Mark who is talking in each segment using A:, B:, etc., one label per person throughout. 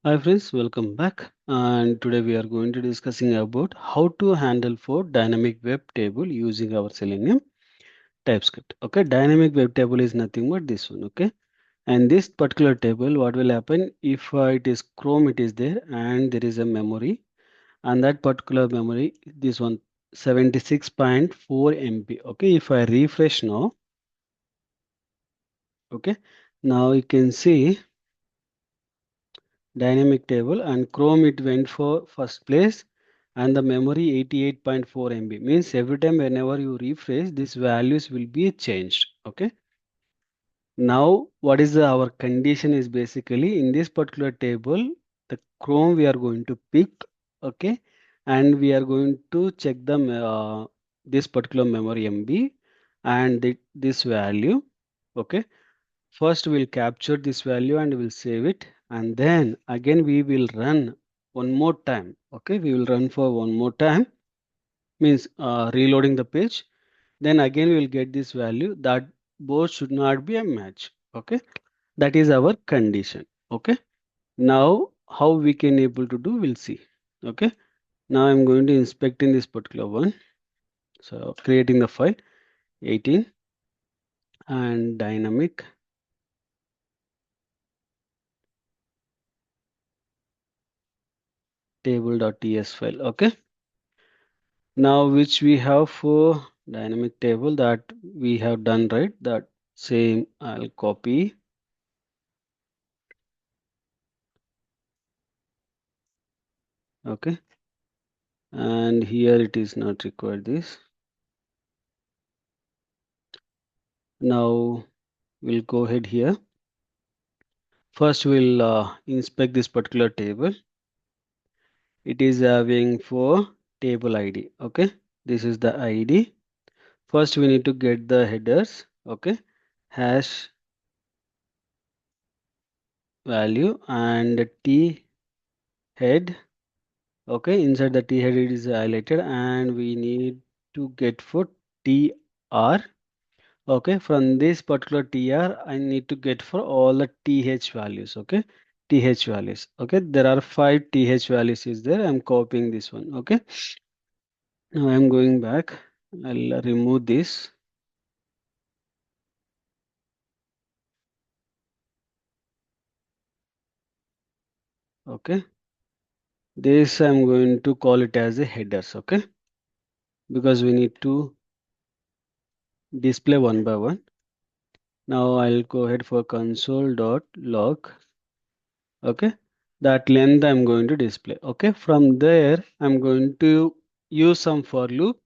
A: Hi friends, welcome back. And today we are going to discussing about how to handle for dynamic web table using our Selenium TypeScript. Okay, dynamic web table is nothing but this one. Okay, and this particular table, what will happen if it is Chrome, it is there, and there is a memory, and that particular memory, this one 76.4 MB. Okay, if I refresh now, okay, now you can see dynamic table and Chrome it went for first place and the memory 88.4 MB means every time whenever you refresh these values will be changed. Okay, now what is our condition is basically in this particular table the Chrome we are going to pick. Okay, and we are going to check the this particular memory MB and this value. Okay, first we'll capture this value and we'll save it, and then again we will run one more time. Okay, we will run for one more time, means reloading the page. Then again we will get this value that both should not be a match. Okay, that is our condition. Okay, now how we can able to do we'll see. Okay, now I'm going to inspect in this particular one. So creating the file 18 and dynamic table.ts file. Okay, now which we have for dynamic table that we have done, right? That same I'll copy. Okay, and here it is not required this. Now we'll go ahead here. First we'll inspect this particular table. It is having for table ID. Okay, this is the ID. First we need to get the headers. Okay, hash value and t head. Okay, inside the t head it is highlighted and we need to get for tr. Okay, from this particular tr I need to get for all the th values. Okay, th values. Okay, there are 5 th values is there. I'm copying this one. Okay, now I'm going back. I'll remove this. Okay, this I'm going to call it as a headers. Okay, because we need to display one by one. Now I'll go ahead for console.log. Okay, that length I'm going to display. Okay, from there I'm going to use some for loop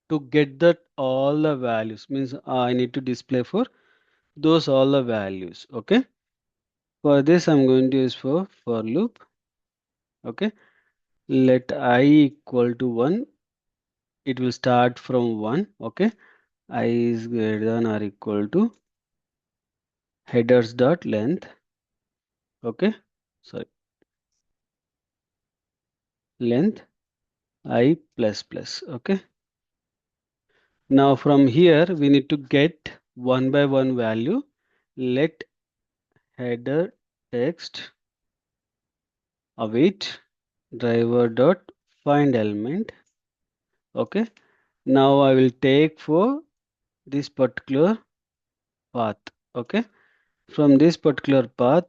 A: to get that all the values, means I need to display for those all the values. Okay, for this I'm going to use for loop. Okay, let I equal to 1, it will start from 1. Okay, I is greater than or equal to headers dot length. Okay, sorry, length I plus plus. Okay, now from here we need to get one by one value. Let header text await driver dot find element. Okay, now I will take for this particular path. Okay, from this particular path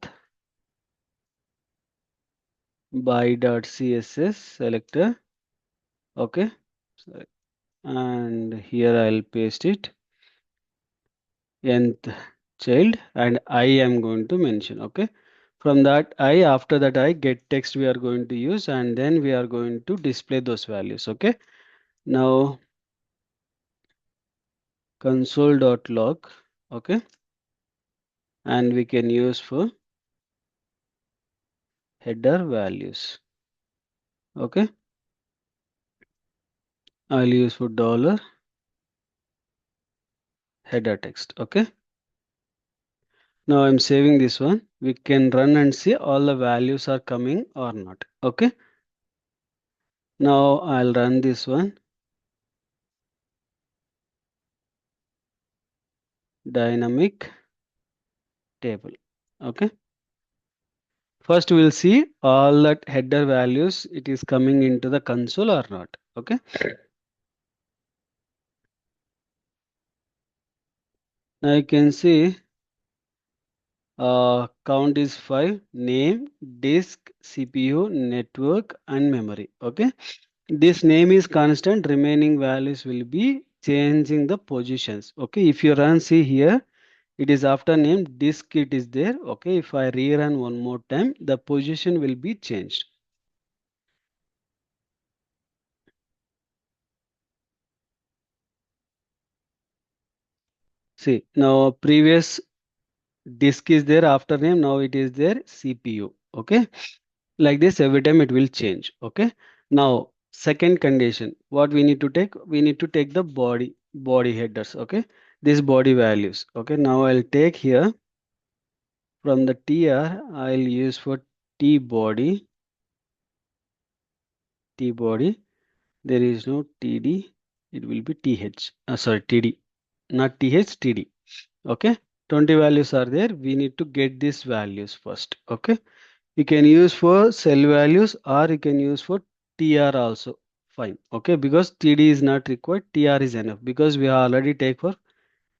A: by dot css selector. Okay, sorry. And here I'll paste it nth child and I am going to mention. Okay, from that I, after that I get text we are going to use and then we are going to display those values. Okay, now console.log. Okay, and we can use for header values. Okay, I'll use for dollar header text. Okay, now I'm saving this one. We can run and see all the values are coming or not. Okay, now I'll run this one. Dynamic table. Okay, First, we'll see all that header values, it is coming into the console or not. Okay. Now you can see count is 5, name, disk, CPU, network, and memory. Okay. This name is constant, remaining values will be changing the positions. Okay. If you run, see here, it is after name, disk it is there. Okay. If I rerun one more time, the position will be changed. See, now previous disk is there after name, now it is there CPU. Okay. Like this, every time it will change. Okay. Now, second condition, what we need to take? We need to take the body headers. Okay. These body values. Okay. Now I'll take here from the tr, I'll use for t body. There is no td, it will be th. Sorry, td, not th, td. Okay. 20 values are there. We need to get these values first. Okay. You can use for cell values or you can use for tr also. Fine. Okay. Because td is not required. Tr is enough because we already take for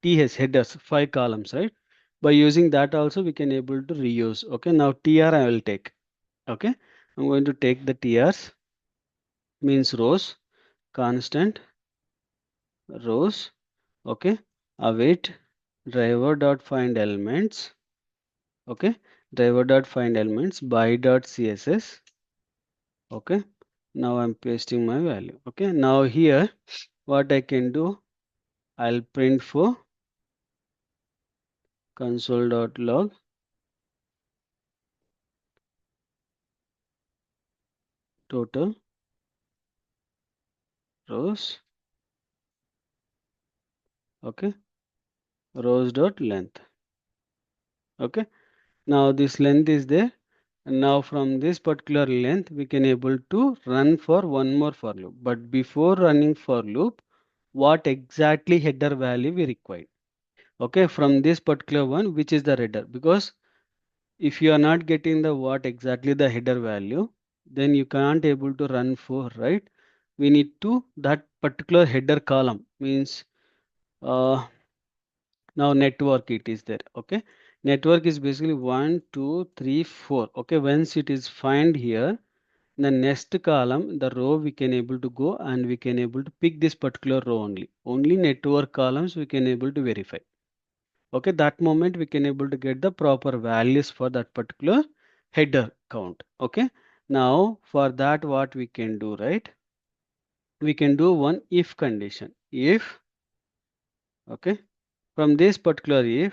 A: th headers 5 columns, right? By using that also we can able to reuse. Okay. Now tr I will take. Okay. I'm going to take the trs, means rows, constant rows. Okay. Await driver dot find elements. Okay. Driver dot find elements by dot css. Okay. Now I'm pasting my value. Okay. Now here what I can do, I'll print for console.log total rows. Okay. Rows dot length. Okay. Now this length is there. And now from this particular length we can able to run for one more for loop. But before running for loop, what exactly header value we require? Okay. From this particular one, which is the header, because if you are not getting the what exactly the header value, then you can't able to run for, right? We need to that particular header column, means now network it is there. Okay. Network is basically 1 2 3 4. Okay. Once it is find here, the next column, the row, we can able to go and we can able to pick this particular row only network columns we can able to verify. Okay, that moment we can able to get the proper values for that particular header count. Okay. Now for that what we can do, right? We can do one if condition. If, okay, from this particular if,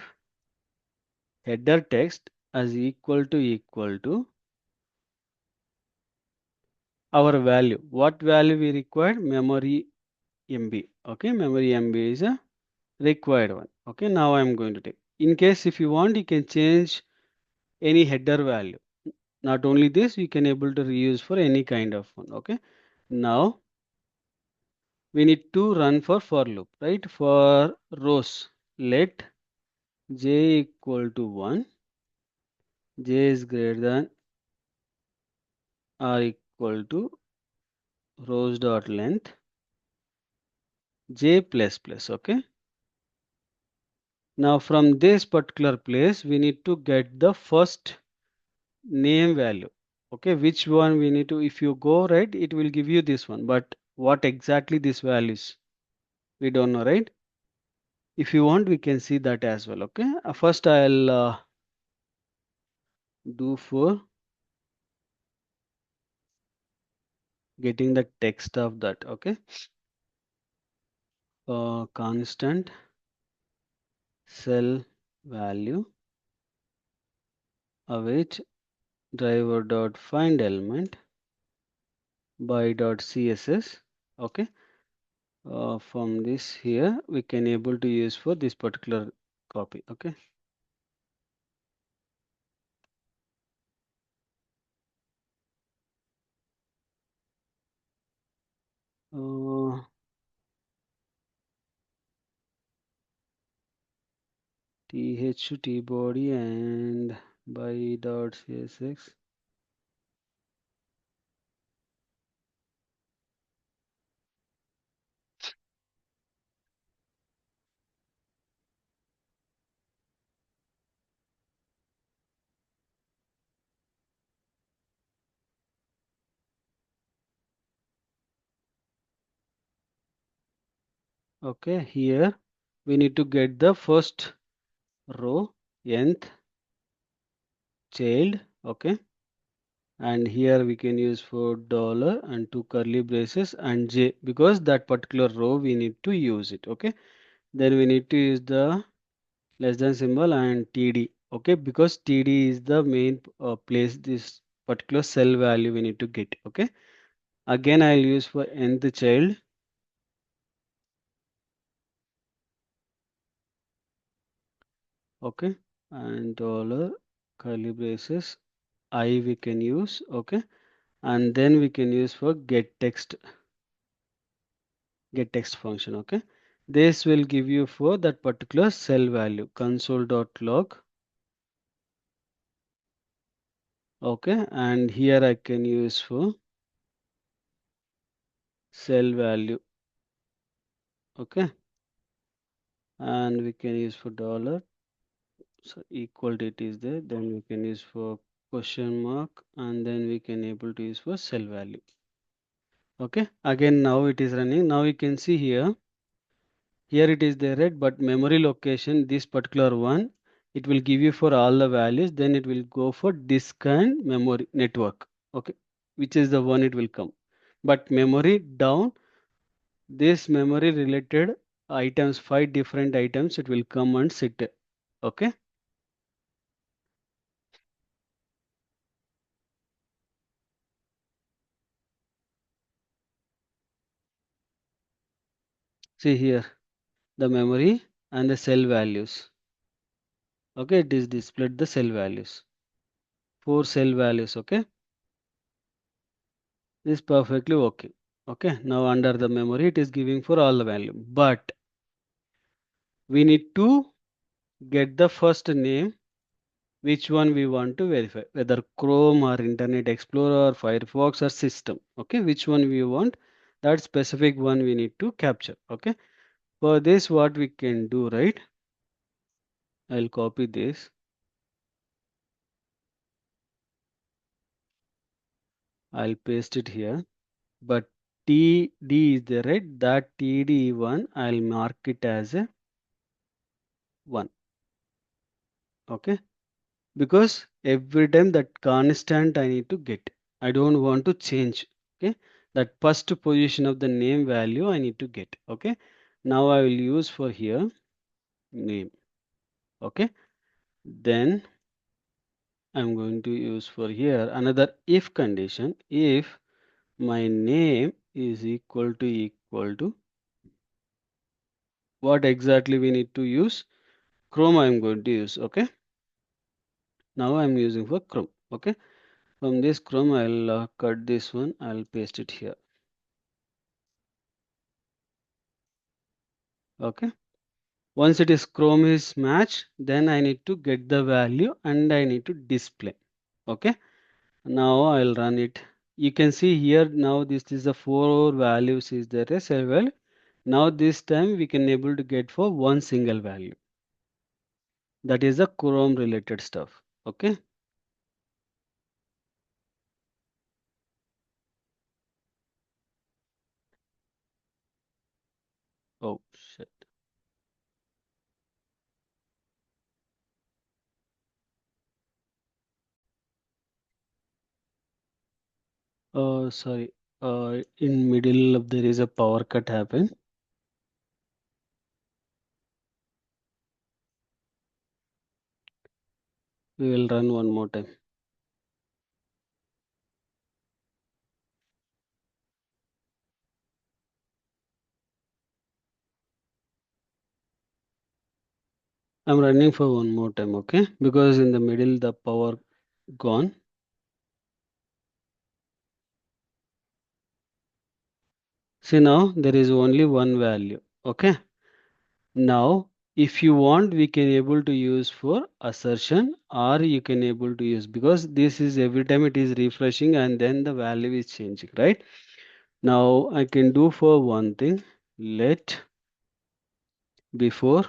A: header text is equal to our value. What value we required? Memory MB. Okay, memory MB is a required one. Okay, now I'm going to take. In case if you want, you can change any header value. Not only this, you can able to reuse for any kind of one. Okay. Now we need to run for loop, right? For rows, let j equal to 1, j is greater than or equal to rows dot length j plus plus. Okay. Now from this particular place, we need to get the first name value. Okay, which one we need to, if you go right, it will give you this one, but what exactly this values we don't know, right? If you want, we can see that as well. Okay. First, I'll do for getting the text of that. Okay. Constant cell value await driver dot find element by dot css. Okay. From this here, we can able to use for this particular copy. Okay. Uh, th to t body and by dot csx. Okay, here we need to get the first row, nth child. Okay, and here we can use for dollar and two curly braces and j, because that particular row we need to use it. Okay, then we need to use the less than symbol and td. Okay, because td is the main place this particular cell value we need to get. Okay, again I'll use for nth child. Okay, and dollar curly braces I we can use. Okay, and then we can use for get text function. Okay, this will give you for that particular cell value console.log. Okay, and here I can use for cell value. Okay, and we can use for dollar, so equal to it is there, then we can use for question mark, and then we can able to use for cell value. Okay, again now it is running. Now you can see here it is there, right? But memory location, this particular one, it will give you for all the values, then it will go for disk and memory network. Okay, which is the one it will come. But memory down, this memory related items, 5 different items, it will come and sit. Okay, see here the memory and the cell values. Okay, it is displayed the cell values, 4 cell values. Okay, this is perfectly okay. Okay, now under the memory it is giving for all the value, but we need to get the first name, which one we want to verify, whether Chrome or Internet Explorer or Firefox or system. Okay, which one we want, that specific one we need to capture. Okay, for this what we can do, right? I'll copy this, I'll paste it here, but TD is there, right? That TD one I'll mark it as a 1. Okay, because every time that constant I need to get, I don't want to change. Okay, that first position of the name value I need to get. Okay, now I will use for here name. Okay, then I'm going to use for here another if condition. If my name is equal to what exactly we need to use, Chrome I'm going to use. Okay, now I'm using for Chrome. Okay, from this Chrome I'll cut this one, I'll paste it here. Okay, once it is Chrome is matched, then I need to get the value and I need to display. Okay, now I'll run it. You can see here now this is the 4 values is there as well. Now this time we can able to get for one single value, that is the Chrome related stuff. Okay, oh shit, sorry, in middle of there is a power cut happen. We will run one more time. I'm running for one more time. Okay, because in the middle the power gone. See now there is only one value. Okay, now if you want we can able to use for assertion, or you can able to use, because this is every time it is refreshing and then the value is changing, right? Now I can do for one thing, let before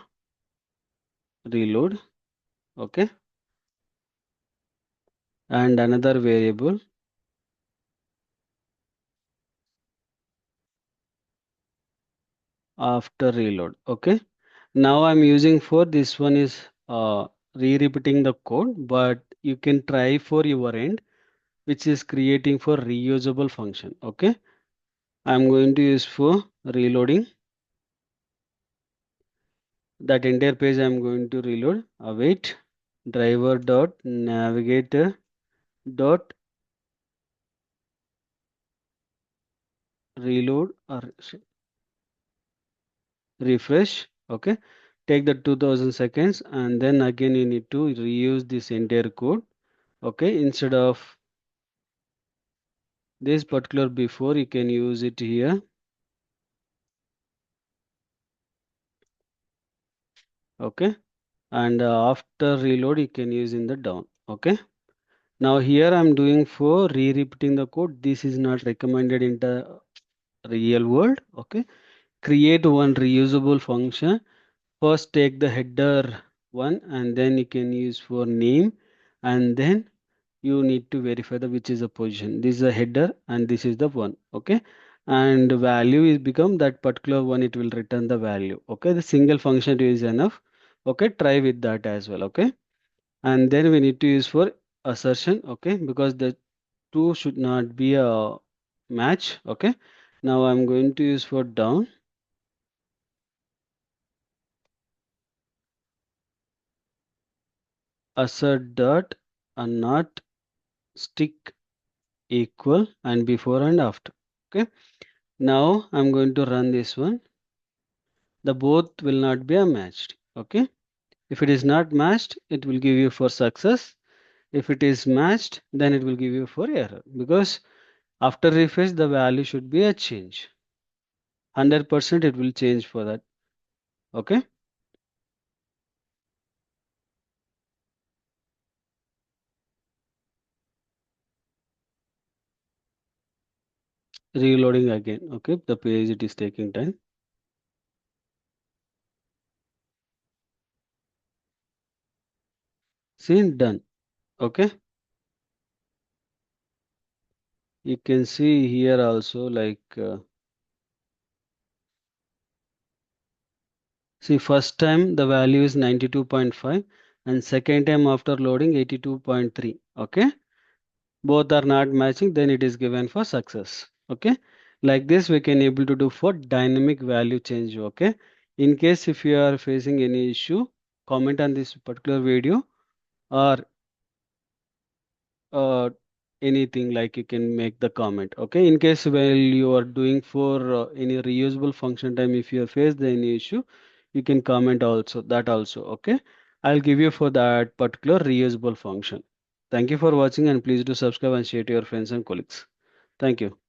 A: reload. Okay, and another variable, after reload. Okay. Now I'm using for this one is re-repeating the code, but you can try for your end, which is creating for reusable function. Okay. I'm going to use for reloading that entire page. I'm going to reload. Await driver dot navigator dot reload or refresh. Okay. Take the 2000 seconds and then again you need to reuse this entire code. Okay. Instead of this particular before, you can use it here. Okay. And after reload, you can use in the down. Okay. Now here I'm doing for re-repeating the code. This is not recommended in the real world. Okay. Create one reusable function. First take the header one and then you can use for name and then you need to verify the which is the position. This is the header and this is the one. Okay. And the value is become that particular one, it will return the value. Okay. The single function is enough. Okay. Try with that as well. Okay. And then we need to use for assertion. Okay. Because the two should not be a match. Okay. Now I'm going to use for down assert dot and not stick equal and before and after. Okay. Now I'm going to run this one. The both will not be a matched. Okay. If it is not matched, it will give you for success. If it is matched, then it will give you for error because after refresh, the value should be a change. 100% it will change for that. Okay. Reloading again. Okay. The page it is taking time. See, done. Okay. You can see here also like see first time the value is 92.5 and second time after loading 82.3. Okay. Both are not matching, then it is given for success. Okay. Like this we can able to do for dynamic value change. Okay. In case if you are facing any issue, comment on this particular video or uh, anything like you can make the comment. Okay. In case while you are doing for any reusable function time, if you face the any issue, you can comment also that also. Okay. I'll give you for that particular reusable function. Thank you for watching and please do subscribe and share to your friends and colleagues. Thank you.